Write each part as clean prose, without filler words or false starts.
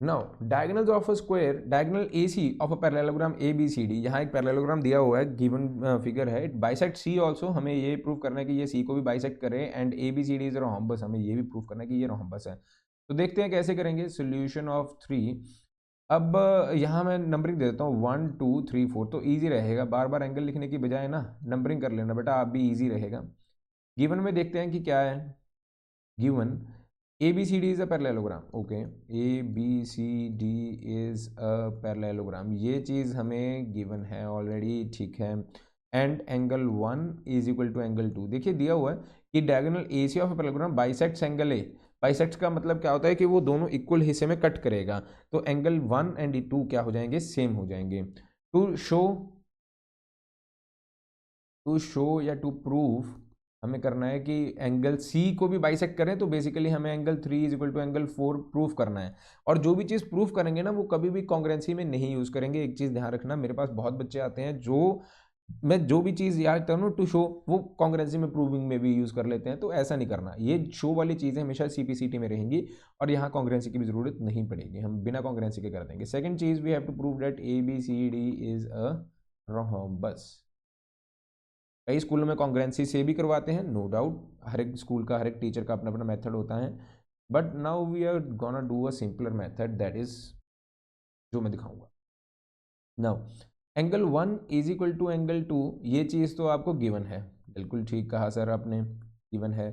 Now diagonals of a square, diagonal AC of a parallelogram ABCD, यहाँ एक parallelogram दिया हुआ है, गिवन फिगर है, इट बाइसेक्ट C ऑल्सो, हमें ये प्रूव करना है कि ये C को भी बाइसेक्ट करे, एंड ABCD इज रोम्बस, हमें ये भी प्रूव करना है कि ये रोम्बस है। तो देखते हैं कैसे करेंगे। सोल्यूशन ऑफ 3, अब यहाँ मैं नंबरिंग दे देता हूँ 1 2 3 4, तो ईजी रहेगा, बार बार एंगल लिखने की बजाय ना नंबरिंग कर लेना बेटा, आप भी ईजी रहेगा। गिवन में देखते हैं कि क्या है। Given ABCD is a parallelogram, okay, ABCD is a parallelogram, ये चीज़ हमें गिवन है ऑलरेडी, ठीक है। And angle 1 is equal to angle 2, देखिए दिया हुआ है कि diagonal AC of a parallelogram bisects angle A। Bisects का मतलब क्या होता है कि वो दोनों इक्वल हिस्से में कट करेगा, तो एंगल 1 एंड 2 क्या हो जाएंगे, सेम हो जाएंगे। टू शो या टू प्रूव हमें करना है कि एंगल C को भी बाइसेक्ट करें, तो बेसिकली हमें angle 3 is equal to angle 4 proof करना है। और जो भी चीज़ प्रूफ करेंगे ना, वो कभी भी कॉन्ग्रुएंसी में नहीं यूज़ करेंगे। एक चीज़ ध्यान रखना, मेरे पास बहुत बच्चे आते हैं जो मैं जो भी चीज़ याद करूँ टू शो, वो कॉन्ग्रुएंसी में प्रूविंग में भी यूज़ कर लेते हैं, तो ऐसा नहीं करना। ये शो वाली चीज़ें हमेशा CPCT में रहेंगी, और यहाँ कॉन्ग्रुएंसी की भी जरूरत नहीं पड़ेगी, हम बिना कॉन्ग्रुएंसी के कर देंगे। सेकंड चीज़, we have to prove that ABCD is a rhombus. कई स्कूलों में कॉन्ग्रुएंसी से भी करवाते हैं, नो डाउट, हर एक स्कूल का, हर एक टीचर का अपना अपना मेथड होता है, but now we are gonna do a simpler method, that is जो मैं दिखाऊंगा। Now angle 1 is equal to angle 2, ये चीज़ तो आपको गिवन है, बिल्कुल ठीक कहा सर आपने, गिवन है।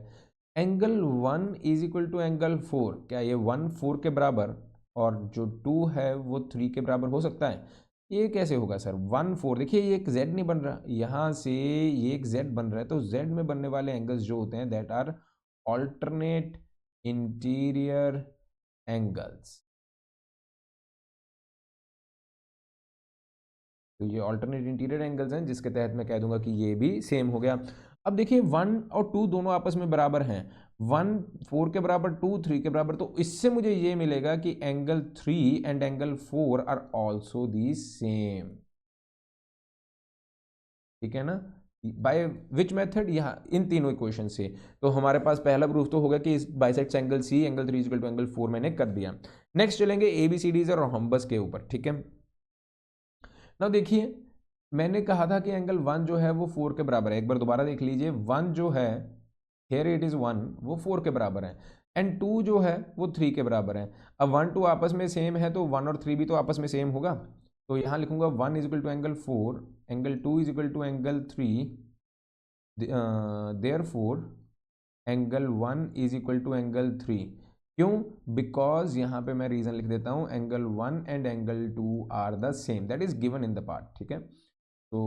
Angle 1 is equal to angle 4, क्या ये 1 4 के बराबर और जो 2 है वो 3 के बराबर हो सकता है? ये कैसे होगा सर, 1 4, देखिए ये एक Z नहीं बन रहा, यहाँ से ये एक Z बन रहा है, तो Z में बनने वाले एंगल्स जो होते हैं that are alternate interior angles, तो ये ऑल्टरनेट इंटीरियर एंगल्स हैं, जिसके तहत मैं कह दूंगा कि ये भी सेम हो गया। अब देखिए 1 और 2 दोनों आपस में बराबर हैं, 1 4 के बराबर, 2 3 के बराबर, तो इससे मुझे ये मिलेगा कि angle 3 and angle 4 are also the same, ठीक है ना। बाय विच मेथड, यहाँ इन तीनों इक्वेशन से। तो हमारे पास पहला प्रूफ तो होगा कि इस bisects angle C, angle 3 equal to angle 4 मैंने कर दिया। नेक्स्ट चलेंगे ABCD और रोम्बस के ऊपर, ठीक है ना। देखिए मैंने कहा था कि एंगल 1 जो है वो 4 के बराबर है, एक बार दोबारा देख लीजिए, 1 जो है हेयर इट इज 1, वो 4 के बराबर है, एंड 2 जो है वो 3 के बराबर है। अब 1 2 आपस में सेम है, तो 1 और 3 भी तो आपस में सेम होगा, तो यहाँ लिखूंगा 1 is equal to angle 4, angle 2 is equal to angle 3, therefore angle 1 is equal to angle 3। क्यों? बिकॉज यहाँ पे मैं रीजन लिख देता हूँ, angle 1 and angle 2 are the same, that is given in the part, ठीक है। तो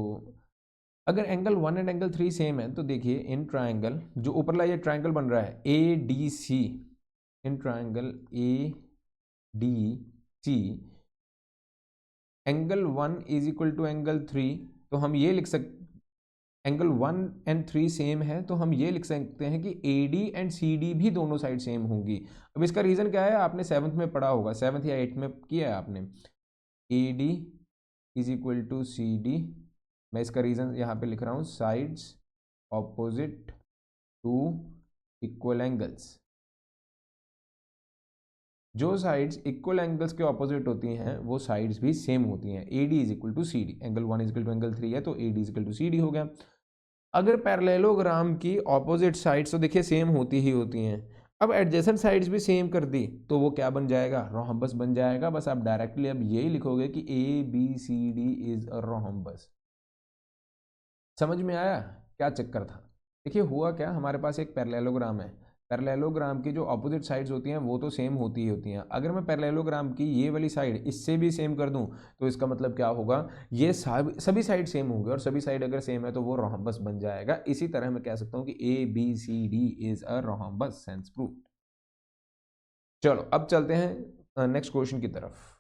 अगर एंगल 1 एंड एंगल 3 सेम है, तो देखिए इन ट्राइंगल जो ऊपरला ये ट्राइंगल बन रहा है ADC, in triangle ADC angle 1 is equal to angle 3, तो हम ये लिख सकते, एंगल 1 एंड 3 सेम है, तो हम ये लिख सकते हैं कि AD एंड CD भी दोनों साइड सेम होंगी। अब इसका रीज़न क्या है, आपने 7th में पढ़ा होगा, 7th या 8th में किया है आपने, AD is equal to CD, मैं इसका रीज़न यहाँ पे लिख रहा हूँ, sides opposite to equal angles, जो साइड्स इक्वल एंगल्स के ऑपोजिट होती हैं वो साइड्स भी सेम होती हैं। AD is equal to CD, angle 1 is equal to angle 3 है, तो AD is equal to CD हो गया। अगर पैरेललोग्राम की ऑपोजिट साइड्स तो देखिए सेम होती ही होती हैं, अब एडजेसेंट साइड्स भी सेम कर दी, तो वो क्या बन जाएगा, रोम्बस बन जाएगा। बस आप डायरेक्टली अब यही लिखोगे कि ABCD इज अ रोम्बस। समझ में आया क्या चक्कर था? देखिए हुआ क्या, हमारे पास एक पैरेललोग्राम है, पैरेललोग्राम की जो ऑपोजिट साइड्स होती हैं वो तो सेम होती ही होती हैं। अगर मैं पैरेललोग्राम की ये वाली साइड इससे भी सेम कर दूं, तो इसका मतलब क्या होगा, ये सभी साइड सेम होंगे, और सभी साइड अगर सेम है तो वो रोम्बस बन जाएगा। इसी तरह मैं कह सकता हूँ कि ABCD is a rhombus, sense proof. चलो अब चलते हैं नेक्स्ट क्वेश्चन की तरफ।